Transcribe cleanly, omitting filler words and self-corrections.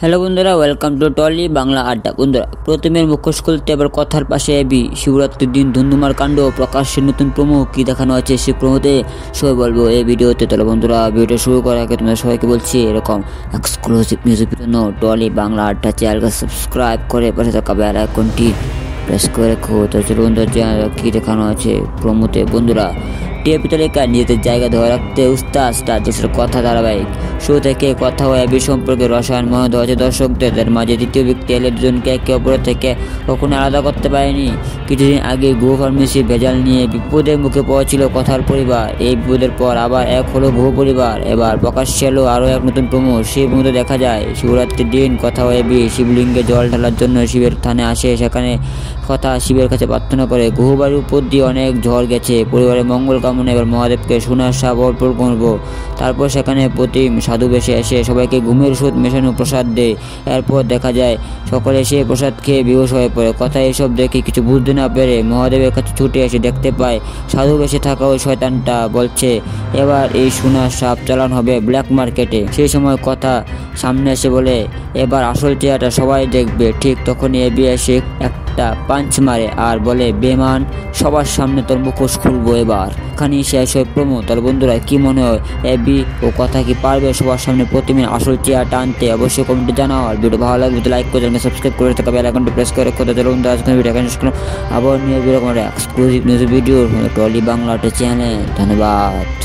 Hello বন্ধুরা, welcome to trolley Bangla আড্ডা। বন্ধুরা, প্রথমের মুখোশ খুলতে এবার কথার পাশে এবি শিবরাত্রির দিন ধুন্ধুমার কাণ্ড প্রকাশ্যে নতুন প্রোমো কী দেখানো আছে সে প্রোমোতে সবাই বলবো এই ভিডিওতে। তাহলে বন্ধুরা, ভিডিওটা শুরু করার আগে তোমাদের সবাইকে বলছি এরকম এক্সক্লুসিভ নিউজের জন্য টলি বাংলা আড্ডা চ্যানেলকে সাবস্ক্রাইব করে পাশে থাকা বেল আইকনটি প্রেস করে রেখো। তো চলো বন্ধুরা, কী দেখানো আছে প্রোমোতে। বন্ধুরা, টিআরপি তালিকায় নিজেদের জায়গা ধরে রাখতে উস্তাদ স্টার জলসার কথা ধারাবাহিক শুরু থেকে কথা ও এবি সম্পর্কে রসায়ন মনে দেওয়া হচ্ছে দর্শকদের মাঝে। দ্বিতীয় ব্যক্তি এলে দুজনকে একে অপরের থেকে কখনো আলাদা করতে পারেনি। কিছুদিন আগে গুহ ফার্মেসি ভেজাল নিয়ে বিপদের মুখে পড়েছিল কথার পরিবার। এই বিপদের পর আবার এক হলো গুহ পরিবার। এবার প্রকাশ্যে এলো আরও এক নতুন প্রোমো। সেই প্রোমোতে দেখা যায় শিবরাত্রির দিন কথা ও এবি শিবলিঙ্গে জল ঢালার জন্য শিবের স্থানে আসে। সেখানে কথা শিবের কাছে প্রার্থনা করে গুহ বাড়ির উপর দিয়ে অনেক ঝড় গেছে, পরিবারের মঙ্গল কামনা এবার মহাদেবকে সোনার সাপ অর্পণ করবো। তারপর সেখানে প্রতিম সাধু বেশে এসে সবাইকে ঘুমের ওষুধ মেশানো প্রসাদ দেয়। এরপর দেখা যায় সকলে সে প্রসাদ খেয়ে বেহুশ হয়ে পড়ে। কথা এসব দেখে কিছু বুঝতে না পেরে মহাদেবের কাছে ছুটে এসে দেখতে পায় সাধু বেশে থাকা ওই শয়তানটা বলছে এবার এই সোনার সাপ চালান হবে ব্ল্যাক মার্কেটে। সেই সময় কথা সামনে এসে বলে এবার আসল চেহারাটা সবাই দেখবে। ঠিক তখনই এবি এসে একটা পাঞ্চ মারে আর বলে বেমান, সবার সামনে তোর মুখোশ খুলবো এবার। এখানেই শেষ হয় প্রোমো। তাহলে বন্ধুরা, কি মনে হয় এবি ও কথা কি পারবে সবার সামনে প্রতিদিন আসল চেয়ারটা আনতে? অবশ্যই কমেন্টে জানাও। আর ভিডিও ভালো লাগবে তো লাইক করে চ্যানেলকে সাবস্ক্রাইব করে থাকা বেল আইকনটি প্রেস করে রাখো। চলো বন্ধুরা, আজকের ভিডিও এখানে শেষ করলাম। আবার নিয়ে এরকম exclusive news video Tolly Bangla channel. ধন্যবাদ।